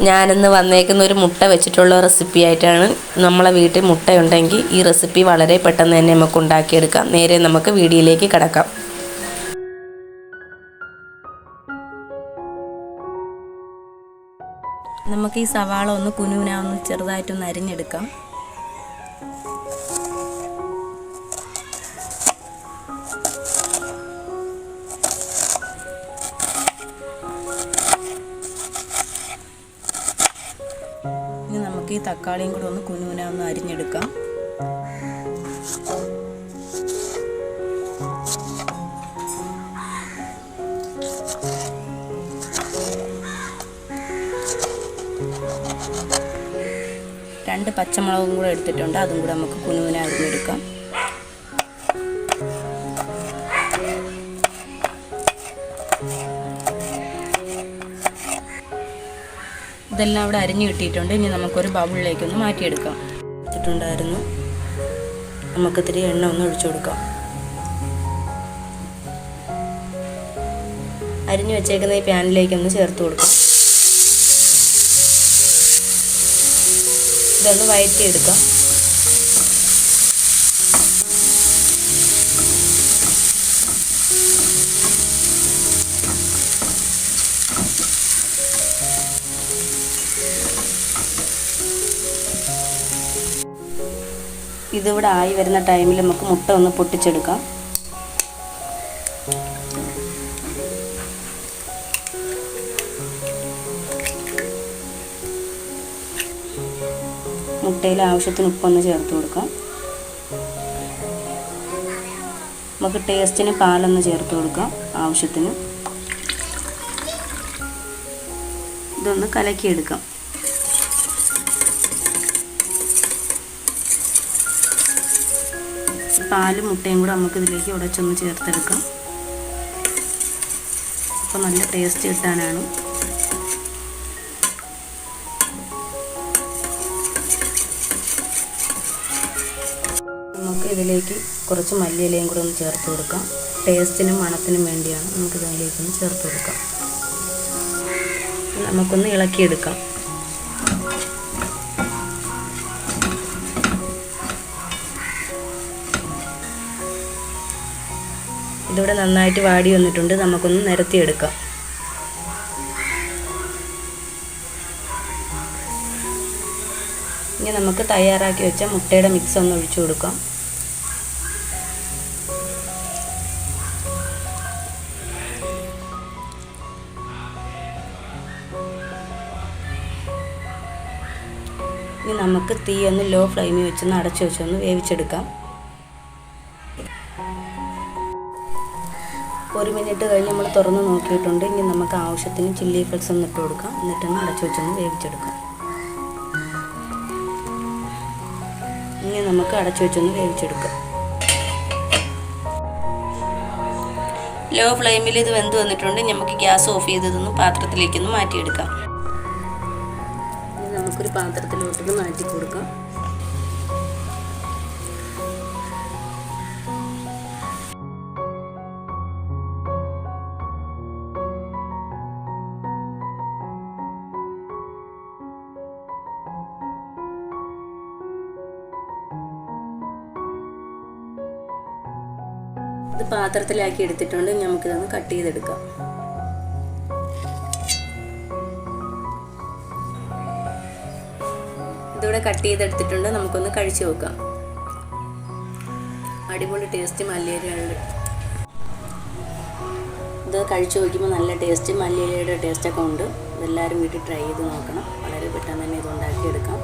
ഞാനിന്ന് വന്നേക്കുന്ന ഒരു മുട്ട വെച്ചിട്ടുള്ള റെസിപ്പി ആയിട്ടാണ്. നമ്മളെ വീട്ടിൽ മുട്ടയുണ്ടെങ്കിൽ ഈ റെസിപ്പി വളരെ പെട്ടെന്ന് തന്നെ നമുക്ക് ഉണ്ടാക്കിയെടുക്കാം. നേരെ നമുക്ക് വീഡിയോയിലേക്ക് കടക്കാം. നമുക്ക് ഈ സവാള ഒന്ന് കുനുകുനാന്ന് ചെറുതായിട്ടൊന്ന് അരിഞ്ഞെടുക്കാം. ഇനി നമുക്ക് ഈ തക്കാളിയും കൂടെ ഒന്ന് കുനുകുനാന്ന് അരിഞ്ഞെടുക്കാം. രണ്ട് പച്ചമുളകും കൂടെ എടുത്തിട്ടുണ്ട്, അതും കൂടെ നമുക്ക് കുനുകുന അരിഞ്ഞെടുക്കാം. ഇതെല്ലാം ഇവിടെ അരിഞ്ഞു കിട്ടിയിട്ടുണ്ട്. ഇനി നമുക്കൊരു ബൗളിലേക്കൊന്ന് മാറ്റിയെടുക്കാം. വെച്ചിട്ടുണ്ടായിരുന്നു, നമുക്ക് ഇത്തിരി എണ്ണ ഒന്ന് ഒഴിച്ചു കൊടുക്കാം. അരിഞ്ഞു വെച്ചേക്കുന്ന ഈ പാനിലേക്കൊന്ന് ചേർത്ത് കൊടുക്കാം. ഇതൊന്ന് വഴറ്റിയെടുക്കാം. ഇതിവിടെ ആയി വരുന്ന ടൈമിൽ നമുക്ക് മുട്ട ഒന്ന് പൊട്ടിച്ചെടുക്കാം. മുട്ടയിൽ ആവശ്യത്തിന് ഉപ്പൊന്ന് ചേർത്ത് കൊടുക്കാം. നമുക്ക് ടേസ്റ്റിന് പാലൊന്ന് ചേർത്ത് കൊടുക്കാം ആവശ്യത്തിന്. ഇതൊന്ന് കലക്കിയെടുക്കാം. പാലും മുട്ടയും കൂടെ നമുക്ക് ഇതിലേക്ക് ഉടച്ചൊന്ന് ചേർത്തെടുക്കാം. അപ്പോൾ നല്ല ടേസ്റ്റ് കിട്ടാനാണ്. നമുക്ക് ഇതിലേക്ക് കുറച്ച് മല്ലിയിലയും കൂടെ ഒന്ന് ചേർത്ത് കൊടുക്കാം. ടേസ്റ്റിനും മണത്തിനും വേണ്ടിയാണ് നമുക്ക് ഇതിലേക്കൊന്ന് ചേർത്ത് കൊടുക്കാം. നമുക്കൊന്ന് ഇളക്കിയെടുക്കാം. ഇതിവിടെ നന്നായിട്ട് വാടി വന്നിട്ടുണ്ട്, നമുക്കൊന്ന് നിരത്തിയെടുക്കാം. ഇനി നമുക്ക് തയ്യാറാക്കി വെച്ച മുട്ടയുടെ മിക്സ് ഒന്ന് ഒഴിച്ചു കൊടുക്കാം. ഇനി നമുക്ക് തീ ഒന്ന് ലോ ഫ്ലെയിമിൽ വെച്ചൊന്ന് അടച്ചു വെച്ചൊന്ന് വേവിച്ചെടുക്കാം. 1 മിനിറ്റ് കഴിഞ്ഞ് നമ്മൾ തുറന്ന് നോക്കിയിട്ടുണ്ട്. ഇനി നമുക്ക് ആവശ്യത്തിന് ചില്ലി ഫ്ലെക്സ് ഒന്ന് ഇട്ട് കൊടുക്കാം. എന്നിട്ടൊന്ന് അടച്ചു വെച്ചൊന്ന് വേവിച്ചെടുക്കാം. ഇനി നമുക്ക് അടച്ചു വെച്ചൊന്ന് വേവിച്ചെടുക്കാം. ലോ ഫ്ലെയിമിൽ ഇത് വെന്ത് വന്നിട്ടുണ്ട്. നമുക്ക് ഗ്യാസ് ഓഫ് ചെയ്തതൊന്ന് പാത്രത്തിലേക്കൊന്ന് മാറ്റിയെടുക്കാം. ഇനി നമുക്കൊരു പാത്രത്തിലോട്ടൊന്ന് മാറ്റി കൊടുക്കാം. ഇത് പാത്രത്തിലാക്കി എടുത്തിട്ടുണ്ട്. നമുക്കിതൊന്ന് കട്ട് ചെയ്തെടുക്കാം. ഇതിവിടെ കട്ട് ചെയ്തെടുത്തിട്ടുണ്ട്. നമുക്കൊന്ന് കഴിച്ചു നോക്കാം. അടിപൊളി ടേസ്റ്റ് മല്ലിയിലയുടെ. ഇത് കഴിച്ചു നോക്കുമ്പോൾ നല്ല ടേസ്റ്റ് മല്ലിയിലയുടെ ടേസ്റ്റൊക്കെ ഉണ്ട്. ഇതെല്ലാവരും വീട്ടിൽ ട്രൈ ചെയ്ത് നോക്കണം. വളരെ പെട്ടെന്ന് തന്നെ ഇത് ഉണ്ടാക്കിയെടുക്കാം.